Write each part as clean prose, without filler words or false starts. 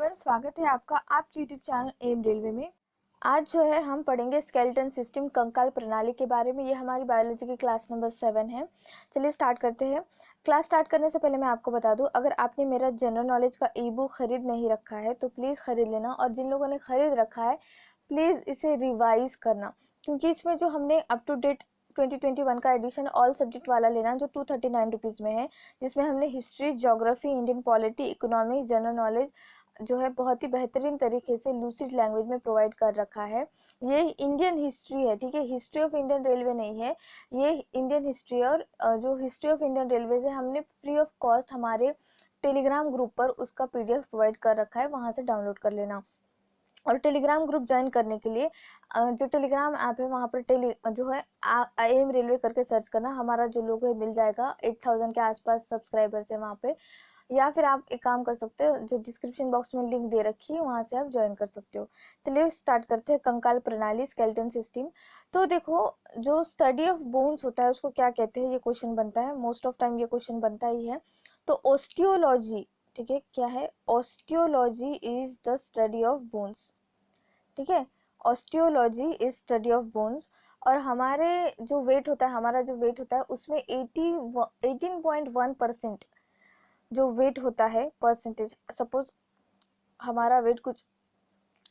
Everyone, स्वागत है आपका आपके यूट्यूब चैनल एम रेलवे में। आज जो है हम पढ़ेंगे स्केलेटन सिस्टम कंकाल प्रणाली के बारे में। ये हमारी बायोलॉजी की क्लास नंबर 7 है। चलिए स्टार्ट करते हैं। क्लास स्टार्ट करने से पहले मैं आपको बता दूं, अगर आपने मेरा जनरल नॉलेज का ई बुक खरीद नहीं रखा है तो प्लीज़ ख़रीद लेना, और जिन लोगों ने ख़रीद रखा है प्लीज़ इसे रिवाइज करना, क्योंकि इसमें जो हमने अप टू डेट 2021 का एडिशन ऑल सब्जेक्ट वाला लेना जो 239 रुपीज़ में है, जिसमें हमने history, geography, Indian polity, economics, general knowledge जो है बहुत ही बेहतरीन तरीके से लूसिड लैंग्वेज में प्रोवाइड कर रखा है। ये इंडियन हिस्ट्री है, ठीक है, हिस्ट्री ऑफ इंडियन रेलवे नहीं है, ये इंडियन हिस्ट्री। और जो हिस्ट्री ऑफ इंडियन रेलवे है हमने फ्री ऑफ कॉस्ट हमारे टेलीग्राम ग्रुप पर उसका पीडीएफ प्रोवाइड कर रखा है, वहाँ से डाउनलोड कर लेना। और टेलीग्राम ग्रुप ज्वाइन करने के लिए जो टेलीग्राम ऐप है वहाँ पर जो है एम रेलवे करके सर्च करना, हमारा जो लोगो है मिल जाएगा। 8000 के आसपास सब्सक्राइबर्स है वहाँ पे। या फिर आप एक काम कर सकते हो, जो डिस्क्रिप्शन बॉक्स में लिंक दे रखी है वहाँ से आप ज्वाइन कर सकते हो। चलिए स्टार्ट करते हैं। कंकाल प्रणाली, स्केलेटन सिस्टम। तो देखो, जो स्टडी ऑफ बोन्स होता है उसको क्या कहते हैं, ये क्वेश्चन बनता है, मोस्ट ऑफ टाइम ये क्वेश्चन बनता ही है। तो ओस्टियोलॉजी, ठीक है, क्या है? Osteology is the study of bones, ठीक है। Osteology is study of bones. और हमारे जो वेट होता है, हमारा जो वेट होता है उसमें 18.1% जो वेट होता है परसेंटेज, सपोज हमारा वेट कुछ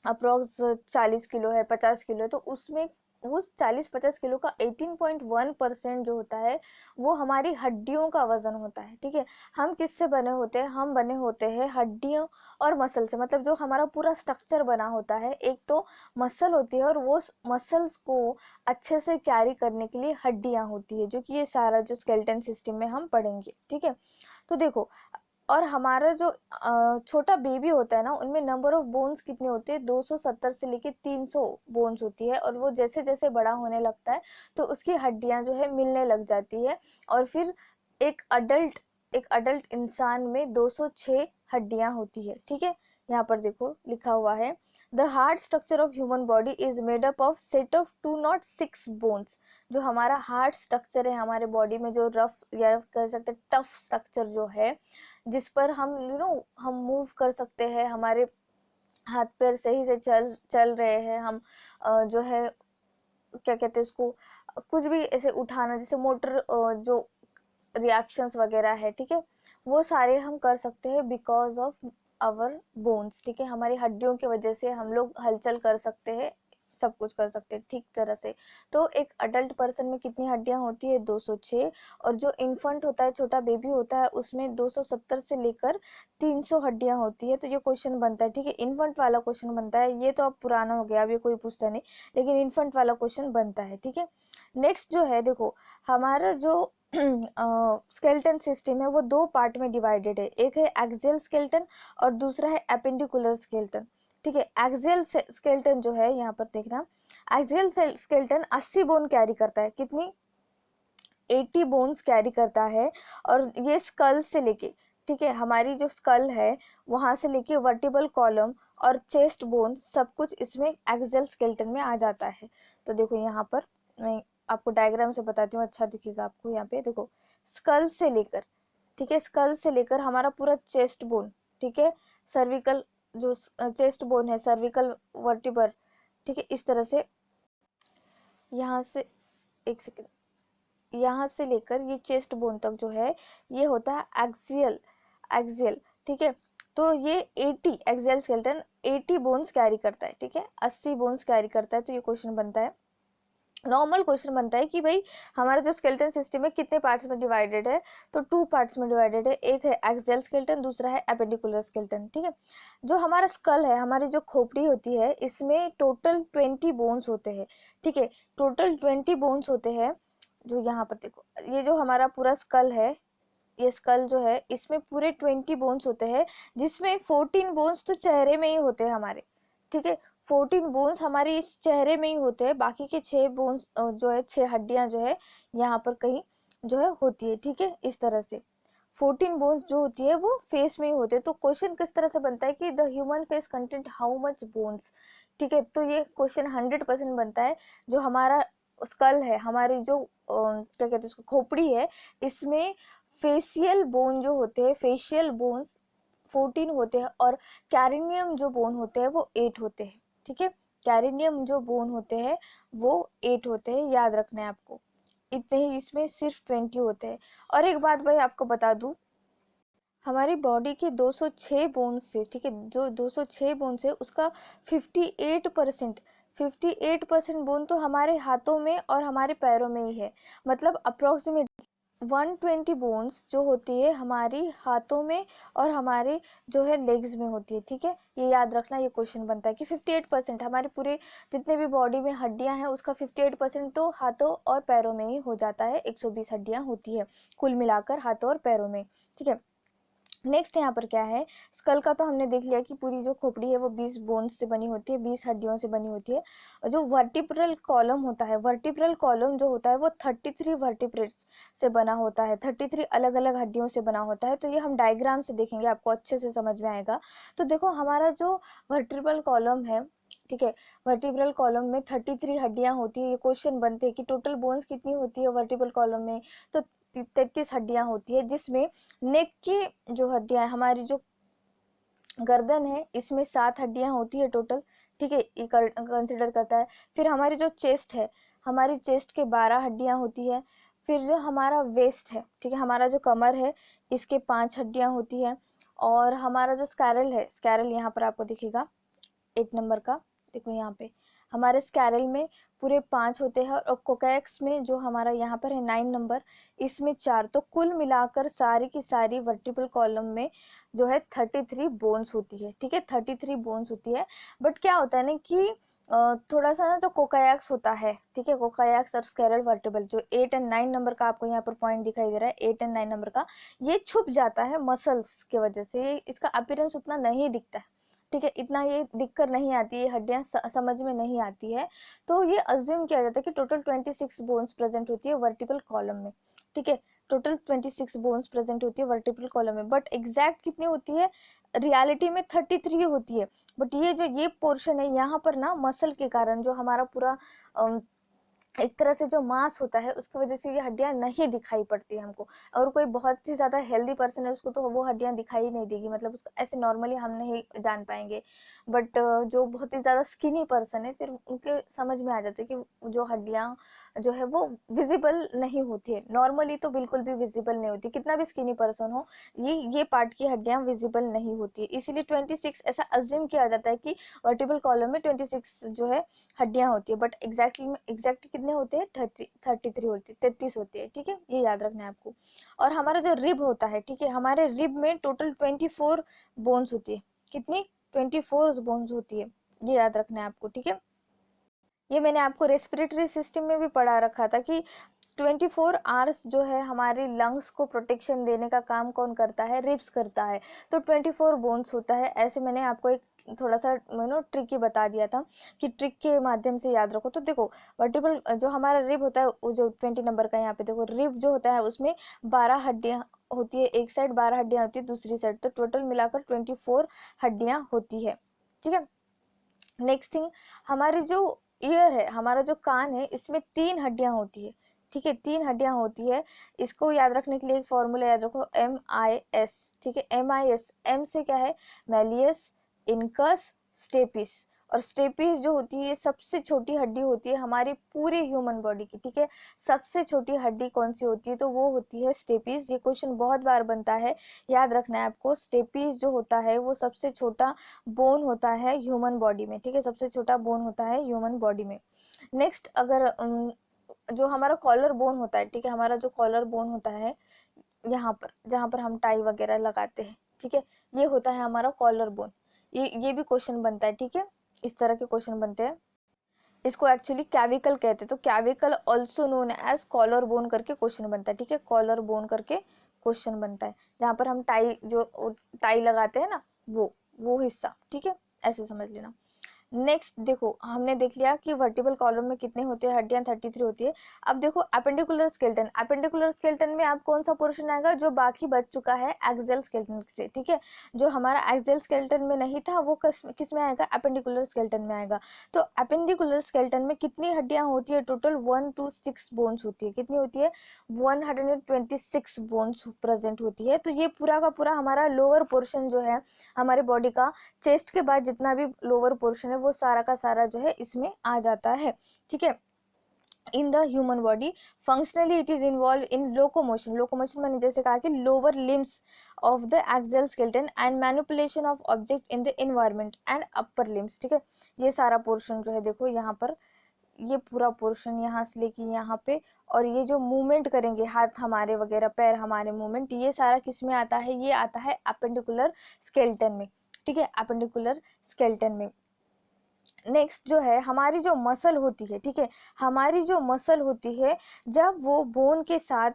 अप्रोक्स 40 किलो है, 50 किलो है, तो उसमें उस 40-50 किलो का 18.1% जो होता है वो हमारी हड्डियों का वजन होता है, ठीक है। हम किससे बने होते हैं? हम बने होते हैं हड्डियों और मसल से, मतलब जो हमारा पूरा स्ट्रक्चर बना होता है, एक तो मसल होती है और वो मसल्स को अच्छे से कैरी करने के लिए हड्डियां होती है, जो कि ये सारा जो स्केलेटन सिस्टम में हम पढ़ेंगे, ठीक है। तो देखो, और हमारा जो छोटा बेबी होता है ना, उनमें नंबर ऑफ बोन्स कितने होते हैं? 270 से लेके 300 बोन्स होती है। और वो जैसे जैसे बड़ा होने लगता है तो उसकी हड्डियां जो है मिलने लग जाती है, और फिर एक अडल्ट इंसान में 206 हड्डियां होती है, ठीक है। यहाँ पर देखो लिखा हुआ है, the hard structure of human body is made up of set of 206 bones. जो हमारा हार्ड स्ट्रक्चर है हमारे बॉडी में, जो रफ या कह सकते टफ स्ट्रक्चर जो है, जिस पर हम हम मूव कर सकते हैं, हमारे हाथ पैर सही से चल रहे हैं हम, जो है क्या कहते हैं उसको, कुछ भी ऐसे उठाना, जैसे मोटर जो रिएक्शंस वगैरह है, ठीक है, वो सारे हम कर सकते हैं बिकॉज ऑफ आवर बोन्स, ठीक है। हमारी हड्डियों की वजह से हम लोग हलचल कर सकते हैं, सब कुछ कर सकते हैं ठीक तरह से। तो एक अडल्ट पर्सन में कितनी हड्डियां होती है? 206। और जो इन्फेंट होता है, छोटा बेबी होता है, उसमें 270 से लेकर 300 हड्डियां होती है। तो ये क्वेश्चन बनता है, ठीक है, इन्फेंट वाला क्वेश्चन बनता है। ये तो अब पुराना हो गया, अब ये कोई पूछता नहीं, लेकिन इन्फेंट वाला क्वेश्चन बनता है, ठीक है। नेक्स्ट जो है, देखो हमारा जो स्केलेटन सिस्टम है वो दो पार्ट में डिवाइडेड है। एक है एक्सियल स्केलेटन और दूसरा है एपेंडिकुलर स्केलेटन, ठीक है। एक्सियल स्केलेटन जो है, यहाँ पर देखना, एक्सियल स्केलेटन 80 बोन कैरी करता है। कितनी? 80 बोन्स कैरी करता है। और ये स्कल से लेके, ठीक है, हमारी जो स्कल है वहां से लेके वर्टिबल कॉलम और चेस्ट बोन सब कुछ इसमें एक्सियल स्केलेटन में आ जाता है। तो देखो यहाँ पर मैं आपको डायग्राम से बताती हूँ, अच्छा दिखेगा आपको। यहाँ पे देखो, स्कल से लेकर, ठीक है, स्कल से लेकर हमारा पूरा चेस्ट बोन, ठीक है, सर्विकल जो चेस्ट बोन है, सर्विकल वर्टिबर, ठीक है, इस तरह से यहाँ से, एक सेकेंड, यहाँ से लेकर ये चेस्ट बोन तक जो है ये होता है एक्सियल, ठीक है। तो ये 80 एक्सियल स्केलेटन 80 बोन्स कैरी करता है, ठीक है, 80 बोन्स कैरी करता है। तो ये क्वेश्चन बनता है, नॉर्मल क्वेश्चन बनता है कि भाई हमारा जो स्केलेटन सिस्टम है कितने पार्ट्स में डिवाइडेड है? तो 2 पार्ट्स में डिवाइडेड है, एक है एक्सियल स्केलेटन, दूसरा है एपेंडिकुलर स्केलेटन, ठीक है। जो हमारा स्कल है, हमारी जो खोपड़ी होती है, इसमें टोटल 20 बोन्स होते हैं, ठीक है, टोटल 20 बोन्स होते हैं। जो यहाँ पर देखो, ये जो हमारा पूरा स्कल है, ये स्कल जो है इसमें पूरे 20 बोन्स होते हैं, जिसमें 14 बोन्स तो चेहरे में ही होते हैं हमारे, ठीक है। 14 बोन्स हमारे इस चेहरे में ही होते हैं, बाकी के 6 बोन्स जो है, 6 हड्डियां जो है यहाँ पर कहीं जो है होती है, ठीक है, इस तरह से 14 बोन्स जो होती है वो फेस में ही होते हैं। तो क्वेश्चन किस तरह से बनता है कि the human face content how much bones, ठीक है। तो ये क्वेश्चन 100% बनता है। जो हमारा स्कल है, हमारी जो क्या कहते हैं उसको, खोपड़ी है, इसमें फेशियल बोन जो होते हैं, फेशियल बोन्स 14 होते हैं और कैरिनियम जो बोन होते हैं वो 8 होते हैं, ठीक है। कैरिनियम जो बोन होते हैं वो 8 होते हैं, याद रखना है आपको। इतने ही, इसमें सिर्फ 20 होते हैं। और एक बात भाई आपको बता दूं, हमारी बॉडी के 206 बोन्स से, ठीक है, जो 206 बोन्स है उसका 58% 58% बोन तो हमारे हाथों में और हमारे पैरों में ही है। मतलब अप्रोक्सीमेट 120 बोन्स जो होती है हमारी हाथों में और हमारे जो है लेग्स में होती है, ठीक है। ये याद रखना, ये क्वेश्चन बनता है कि 58% हमारे पूरे जितने भी बॉडी में हड्डियां हैं उसका 58% तो हाथों और पैरों में ही हो जाता है। 120 हड्डियां होती है कुल मिलाकर हाथों और पैरों में, ठीक है। नेक्स्ट यहाँ पर क्या है, स्कल का तो हमने देख लिया कि पूरी जो खोपड़ी है वो 20 बोन्स से बनी होती है, 20 हड्डियों से बनी होती है। जो वर्टिब्रल कॉलम होता है, वर्टिब्रल कॉलम जो होता है वो 33 वर्टिब्रेट्स से बना होता है, 33 अलग अलग हड्डियों से बना होता है। तो ये हम डायग्राम से देखेंगे, आपको अच्छे से समझ में आएगा। तो देखो हमारा जो वर्टिब्रल कॉलम है, ठीक है, वर्टिब्रल कॉलम में 33 हड्डियां होती है। ये क्वेश्चन बनते हैं कि टोटल बोन्स कितनी होती है वर्टिब्रल कॉलम में, तो 33 हड्डियां होती है, जिसमें नेक की जो हड्डियां है, हमारी जो गर्दन है इसमें 7 हड्डियां होती है टोटल, ठीक है, ये कंसिडर करता है। फिर हमारी जो चेस्ट है, हमारी चेस्ट के 12 हड्डियां होती है। फिर जो हमारा वेस्ट है, ठीक है, हमारा जो कमर है इसके 5 हड्डियां होती है। और हमारा जो स्कैरल है, स्कैरल यहाँ पर आपको दिखेगा 8 नंबर का, देखो यहाँ पे हमारे स्कैरल में पूरे 5 होते हैं। और कोकैक्स में जो हमारा यहाँ पर है 9 नंबर, इसमें 4। तो कुल मिलाकर सारी की सारी वर्टिब्रल कॉलम में जो है 33 बोन्स होती है, ठीक है, 33 बोन्स होती है। बट क्या होता है ना कि थोड़ा सा ना जो कोकायाक्स होता है, ठीक है, कोकायाक्स और स्कैरल वर्टिब्रल जो 8 और 9 नंबर का आपको यहाँ पर पॉइंट दिखाई दे रहा है, 8 और 9 नंबर का, ये छुप जाता है मसल्स की वजह से, ये इसका अपीयरेंस उतना नहीं दिखता है, ठीक है, इतना ये दिक्कत नहीं आती है, हड्डियां समझ में नहीं आती है। तो ये अज्यूम किया जाता है कि टोटल 26 बोन्स प्रेजेंट होती है वर्टिब्रल कॉलम में, ठीक है, टोटल 26 बोन्स प्रेजेंट होती है वर्टिब्रल कॉलम में। बट एग्जैक्ट कितनी होती है, रियलिटी में 33 होती है। बट ये जो ये पोर्शन है यहाँ पर ना, मसल के कारण जो हमारा पूरा एक तरह से जो मांस होता है उसकी वजह से ये हड्डियां नहीं दिखाई पड़ती है हमको। अगर कोई बहुत ही ज्यादा हेल्दी पर्सन है उसको तो वो हड्डियां दिखाई नहीं देगी, मतलब उसको ऐसे नॉर्मली हम नहीं जान पाएंगे। बट जो बहुत ही ज्यादा स्किनी पर्सन है फिर उनके समझ में आ जाता है कि जो हड्डियां जो है वो विजिबल नहीं होती है, नॉर्मली तो बिल्कुल भी विजिबल नहीं होती, कितना भी स्किनी पर्सन हो ये पार्ट की हड्डियां विजिबल नहीं होती है। इसीलिए 26 ऐसा अज्यूम किया जाता है कि वर्टिब्रल कॉलम में 26 जो है हड्डियां होती है। बट एग्जैक्टली कितने होते हैं, 33 होती है, 33 होती है, ठीक है, ये याद रखना है आपको। और हमारा जो रिब होता है, ठीक है, हमारे रिब में टोटल 24 बोन्स होती है, कितनी, 24 बोन्स होती है, ये याद रखना है आपको, ठीक है। ये मैंने आपको रेस्पिरेटरी सिस्टम में भी पढ़ा रखा था कि 24 आवर्स जो है हमारे लंग्स को प्रोटेक्शन देने का काम कौन करता है, रिब्स करता है। तो 24 बोन्स होता है, ऐसे मैंने आपको एक थोड़ा सा ट्रिक ही बता दिया था कि ट्रिक के माध्यम से याद रखो। तो देखो वर्टिब्रल जो हमारा रिब होता है वो जो 20 नंबर का यहाँ पे देखो, रिब जो होता है उसमें 12 हड्डियां होती है एक साइड, 12 हड्डियां होती है दूसरी साइड, तो टोटल मिलाकर 24 हड्डियां होती है, ठीक है। नेक्स्ट थिंग, हमारी जो ईयर है, हमारा जो कान है, इसमें 3 हड्डियां होती है, ठीक है, 3 हड्डियां होती है। इसको याद रखने के लिए एक फॉर्मूला याद रखो, MIS, ठीक है, MIS, एम से क्या है, मैलियस, इनकस, स्टेपिस। और स्टेपिस जो होती है सबसे छोटी हड्डी होती है हमारी पूरी ह्यूमन बॉडी की, ठीक है, सबसे छोटी हड्डी कौन सी होती है, तो वो होती है स्टेपिस। ये क्वेश्चन बहुत बार बनता है, याद रखना है आपको। स्टेपिस जो होता है वो सबसे छोटा बोन होता है ह्यूमन बॉडी में, ठीक है, सबसे छोटा बोन होता है ह्यूमन बॉडी में। नेक्स्ट, अगर जो हमारा कॉलर बोन होता है, ठीक है, हमारा जो कॉलर बोन होता है यहाँ पर जहाँ पर हम टाई वगैरह लगाते हैं, ठीक है, ये होता है हमारा कॉलर बोन। ये भी क्वेश्चन बनता है, ठीक है, इस तरह के क्वेश्चन बनते हैं। इसको एक्चुअली कैविकल कहते हैं, तो clavicle also known as collar bone करके क्वेश्चन बनता है, ठीक है, कॉलर बोन करके क्वेश्चन बनता है, जहाँ पर हम टाई जो टाई लगाते हैं ना, वो हिस्सा, ठीक है, ऐसे समझ लेना। नेक्स्ट देखो, हमने देख लिया कि वर्टिबल कॉलम में कितने होते हैं हड्डियां, 33 होती है। अब देखो अपेंडिकुलर स्केलेटन, अपेंडिकुलर स्केलेटन में आप कौन सा पोर्शन आएगा जो बाकी बच चुका है एक्सियल स्केलेटन से, ठीक है, जो हमारा एक्सियल स्केलेटन में नहीं था वो किस में आएगा, अपेंडिकुलर स्केलेटन में आएगा। तो अपेंडिकुलर स्केलेटन में कितनी हड्डियां होती है टोटल, 1 to 6 बोन्स होती है। कितनी होती है, 126 बोन्स प्रेजेंट होती है। तो ये पूरा का पूरा हमारा लोअर पोर्शन जो है हमारे बॉडी का, चेस्ट के बाद जितना भी लोअर पोर्शन है वो सारा का सारा जो है इसमें आ जाता है, ठीक है। In the human body functionally it is involve in locomotion, locomotion मैंने जैसे कहा कि lower limbs of the axial skeleton and manipulation of object in the environment and upper limbs, ठीक है। ये सारा पोर्शन जो है देखो यहाँ पर, ये पूरा पोर्शन यहाँ से लेके यहाँ पे, और ये जो मूवमेंट करेंगे हाथ हमारे वगैरह, पैर हमारे मूवमेंट, ये सारा किस में आता है, ये आता है अपेंडिकुलर स्केलेटन में, ठीक है, अपेंडिकुलर स्केलेटन में। नेक्स्ट जो है हमारी जो मसल होती है, ठीक है, हमारी जो मसल होती है जब वो बोन के साथ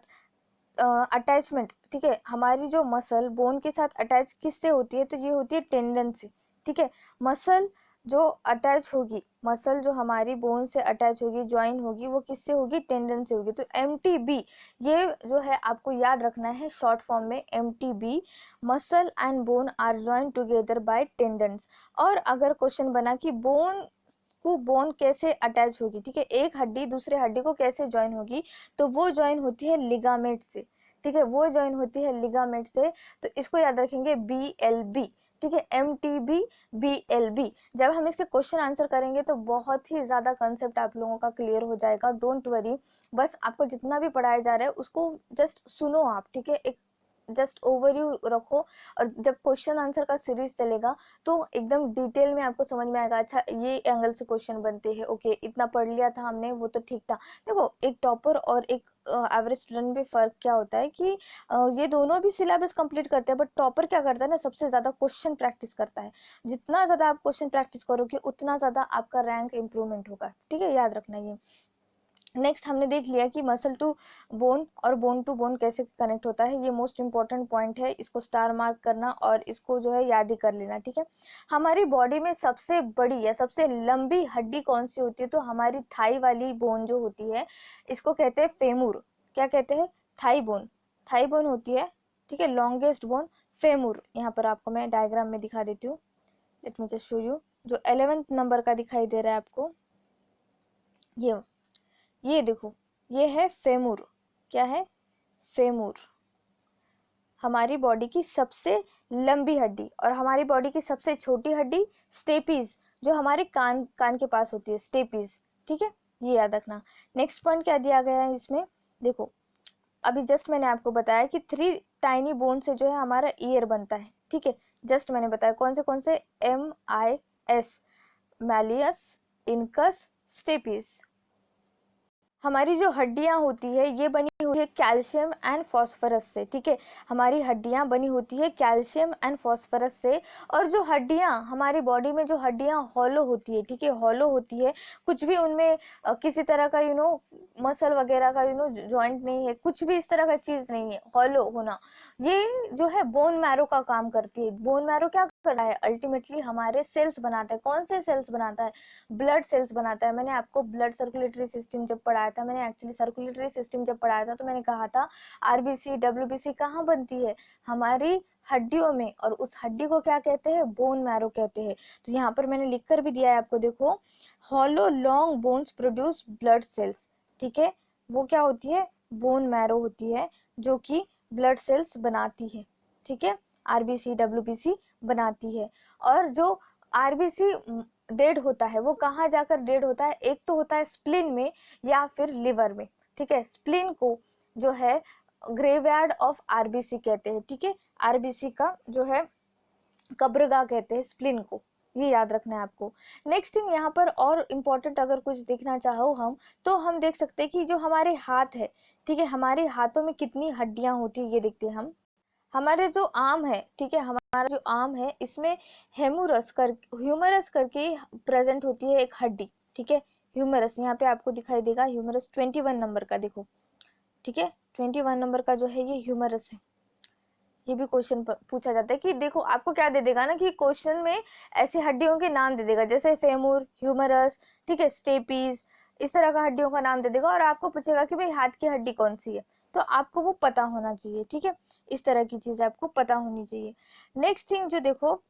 अटैचमेंट, ठीक है, हमारी जो मसल बोन के साथ अटैच किससे होती है, तो ये होती है टेंडन से, ठीक है। मसल जो अटैच होगी, मसल जो हमारी बोन से अटैच होगी, ज्वाइन होगी, वो किससे होगी, टेंडन से होगी। तो MTB ये जो है आपको याद रखना है शॉर्ट फॉर्म में, MTB, muscle and bone are join together by tendons. और अगर क्वेश्चन बना कि बोन कैसे अटैच होगी, ठीक है, एक हड्डी दूसरे हड्डी को कैसे ज्वाइन होगी, तो वो ज्वाइन होती है लिगामेंट से, ठीक है, वो ज्वाइन होती है लिगामेंट से। तो इसको याद रखेंगे BLB, ठीक है, MTB BLB। जब हम इसके क्वेश्चन आंसर करेंगे तो बहुत ही ज़्यादा कंसेप्ट आप लोगों का क्लियर हो जाएगा, डोंट वरी। बस आपको जितना भी पढ़ाया जा रहा है उसको जस्ट सुनो आप, ठीक है, एक जस्ट ओवरव्यू रखो, और जब क्वेश्चन आंसर का सीरीज चलेगा तो एकदम डिटेल में आपको समझ में आएगा, अच्छा ये एंगल से क्वेश्चन बनते हैं, ओके इतना पढ़ लिया था हमने वो तो ठीक था। देखो एक टॉपर और एक एवरेज स्टूडेंट में फ़र्क क्या होता है कि ये दोनों भी सिलेबस कंप्लीट करते हैं, बट टॉपर क्या करता है ना, सबसे ज़्यादा क्वेश्चन प्रैक्टिस करता है। जितना ज़्यादा आप क्वेश्चन प्रैक्टिस करोगे उतना ज़्यादा आपका रैंक इंप्रूवमेंट होगा, ठीक है, याद रखना ये। नेक्स्ट हमने देख लिया कि मसल टू बोन और बोन टू बोन कैसे कनेक्ट होता है, ये मोस्ट इंपॉर्टेंट पॉइंट है, इसको स्टार मार्क करना और इसको जो है याद ही कर लेना, ठीक है। हमारी बॉडी में सबसे बड़ी या सबसे लंबी हड्डी कौन सी होती है, तो हमारी थाई वाली बोन जो होती है इसको कहते हैं फेमूर। क्या कहते हैं, थाई बोन, थाई बोन होती है, ठीक है, लॉन्गेस्ट बोन फेमूर। यहाँ पर आपको मैं डायग्राम में दिखा देती हूँ, let me just show you. जो 11th नंबर का दिखाई दे रहा है आपको, ये देखो, ये है फेमूर। क्या है, फेमूर हमारी बॉडी की सबसे लंबी हड्डी, और हमारी बॉडी की सबसे छोटी हड्डी स्टेपीज, जो हमारे कान कान के पास होती है, स्टेपीज, ठीक है, ये याद रखना। नेक्स्ट पॉइंट क्या दिया गया है इसमें, देखो अभी जस्ट मैंने आपको बताया कि 3 टाइनी बोन से जो है हमारा ईयर बनता है, ठीक है, जस्ट मैंने बताया कौन से MIS, मैलियस, इनकस, स्टेपीज। हमारी जो हड्डियां होती है ये बनी हुई है कैल्शियम एंड फॉस्फोरस से, ठीक है, हमारी हड्डियां बनी होती है कैल्शियम एंड फॉस्फोरस से। और जो हड्डियां हमारी बॉडी में, जो हड्डियां हॉलो होती है, ठीक है, हॉलो होती है, कुछ भी उनमें किसी तरह का मसल वगैरह का जॉइंट नहीं है, कुछ भी इस तरह का चीज नहीं है, हॉलो होना, ये जो है बोन मैरो का काम करती है। बोन मैरो क्या करता है, अल्टीमेटली हमारे सेल्स बनाता है। कौन से सेल्स बनाता है, ब्लड सेल्स बनाता है। मैंने आपको ब्लड सर्कुलेटरी सिस्टम जब पढ़ाया था, मैंने एक्चुअली सर्कुलेटरी सिस्टम जब पढ़ाया था तो मैंने कहा था RBC WBC कहाँ बनती है, हमारी हड्डियों में, और उस हड्डी को क्या कहते हैं, बोन मैरो कहते हैं। तो यहाँ पर मैंने लिख कर भी दिया है आपको, देखो hollow long bones produce blood cells, ठीक है, वो क्या होती है, बोन मैरो होती है जो कि ब्लड सेल्स बनाती है, ठीक है, RBC WBC बनाती है। और जो RBC डेड होता है वो कहाँ जाकर डेड होता है, एक तो होता है स्प्लीन में या फिर लिवर में, ठीक है, स्प्लीन को जो है ग्रेवयार्ड ऑफ RBC कहते हैं, ठीक है, RBC का जो है कब्रगाह कहते हैं स्प्लीन को, ये याद रखना है आपको। नेक्स्ट थिंग यहाँ पर और इम्पोर्टेंट अगर कुछ देखना चाहो हम, तो हम देख सकते हैं कि जो हमारे हाथ है, ठीक है, हमारे हाथों में कितनी हड्डियां होती है, ये देखते हैं हम। हमारे जो आर्म है, ठीक है, हमारा जो आर्म है इसमें ह्यूमरस करके प्रेजेंट होती है एक हड्डी, ठीक है, ह्यूमरस, यहाँ पे आपको दिखाई देगा ह्यूमरस 21 नंबर का, देखो, ठीक है, 21 नंबर का जो है ये ह्यूमरस है, ये भी क्वेश्चन पूछा जाता है कि देखो आपको क्या दे देगा ना कि क्वेश्चन में ऐसी हड्डियों के नाम दे देगा, जैसे फेमूर, ह्यूमरस, ठीक है, स्टेपीज, इस तरह का हड्डियों का नाम दे देगा और आपको पूछेगा कि भाई हाथ की हड्डी कौन सी है, तो आपको वो पता होना चाहिए, ठीक है। इस तरह की चीज आपको पता होनी चाहिए। नेक्स्ट थिंग जो देखो,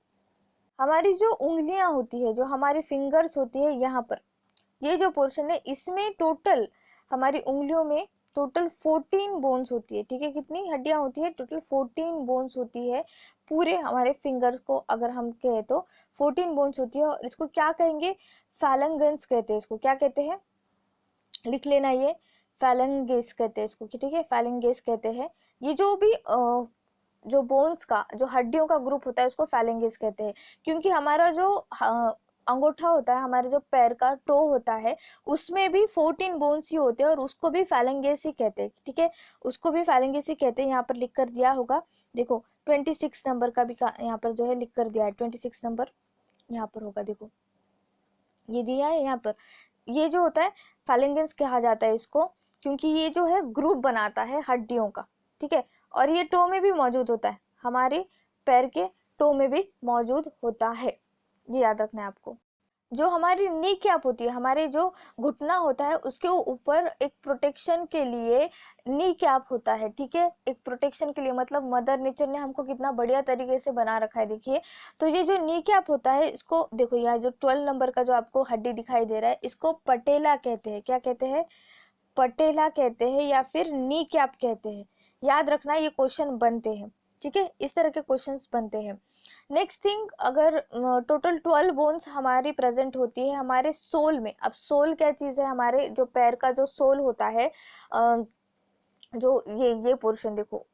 हमारी जो उंगलियां होती है, जो हमारी फिंगर्स होती है, यहाँ पर ये जो पोर्शन है इसमें टोटल हमारी उंगलियों में टोटल 14 बोन्स होती है, ठीक है। कितनी हड्डियां होती है? टोटल 14 बोन्स होती है पूरे हमारे फिंगर्स को अगर हम कहें तो 14 बोन्स होती है। और इसको क्या कहेंगे? फैलंगन्स कहते हैं। इसको क्या कहते हैं? लिख लेना, ये फैलंगेस कहते हैं इसको, ठीक है, फैलंगेस कहते हैं। ये जो भी जो बोन्स का, जो हड्डियों का ग्रुप होता है उसको फैलेंगेस कहते हैं। क्योंकि हमारा जो अंगूठा होता है, हमारे जो पैर का टो होता है, उसमें भी 14 बोन्स ही होते हैं और उसको भी फैलेंगेस ही कहते हैं, ठीक है, उसको भी फैलेंगेस ही कहते हैं। यहाँ पर लिख कर दिया होगा, देखो 26 नंबर का भी यहाँ पर जो है लिख कर दिया है, 26 नंबर यहाँ पर होगा, देखो ये दिया है यहाँ पर। ये जो होता है फैलेंगेस कहा जाता है इसको, क्योंकि ये जो है ग्रुप बनाता है हड्डियों का, ठीक है। और ये टो में भी मौजूद होता है, हमारे पैर के टो में भी मौजूद होता है, ये याद रखना है आपको। जो हमारी नी कैप होती है, हमारे जो घुटना होता है उसके ऊपर एक प्रोटेक्शन के लिए नी कैप होता है, ठीक है, एक प्रोटेक्शन के लिए। मतलब मदर नेचर ने हमको कितना बढ़िया तरीके से बना रखा है, देखिए। तो ये जो नी कैप होता है, इसको देखो, यहाँ जो 12 नंबर का जो आपको हड्डी दिखाई दे रहा है, इसको पटेला कहते हैं। क्या कहते हैं? पटेला कहते हैं या फिर नी कैप कहते हैं। याद रखना, ये क्वेश्चन बनते हैं, ठीक है, इस तरह के क्वेश्चंस बनते हैं। नेक्स्ट थिंग, अगर टोटल 12 बोन्स हमारी प्रेजेंट होती है हमारे सोल में। अब सोल क्या चीज है? हमारे जो पैर का जो सोल होता है, जो ये पोर्शन देखो,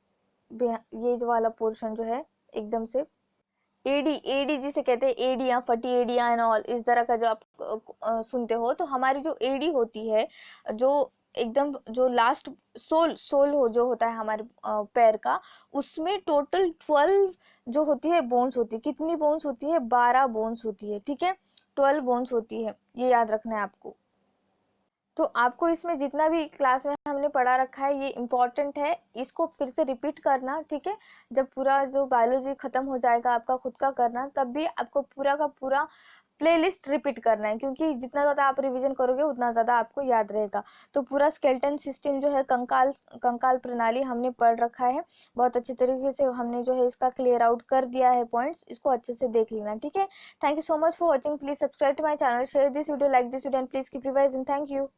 ये जो वाला पोर्शन जो है एकदम से एडी, एडी जिसे कहते हैं, एडियां, फटी एडियां एंड ऑल, इस तरह का जो आप सुनते हो, तो हमारी जो एडी होती है, जो एकदम जो लास्ट सोल सोल हो जो होता है हमारे पैर का, उसमें टोटल 12 जो होती है बोन्स होती है। कितनी बोन्स होती है? 12 बोन्स होती है, ठीक है, 12 बोन्स होती है, ये याद रखना है आपको। तो आपको इसमें जितना भी क्लास में हमने पढ़ा रखा है ये इम्पोर्टेंट है, इसको फिर से रिपीट करना, ठीक है। जब पूरा जो बायोलॉजी खत्म हो जाएगा आपका खुद का करना, तब भी आपको पूरा का पूरा प्लेलिस्ट रिपीट करना है, क्योंकि जितना ज़्यादा आप रिवीजन करोगे उतना ज़्यादा आपको याद रहेगा। तो पूरा स्केलेटन सिस्टम जो है, कंकाल कंकाल प्रणाली हमने पढ़ रखा है, बहुत अच्छे तरीके से हमने जो है इसका क्लियर आउट कर दिया है पॉइंट्स, इसको अच्छे से देख लेना, ठीक है। Thank you so much for watching, please subscribe to my channel, share this video, like this video and please keep revising. Thank you.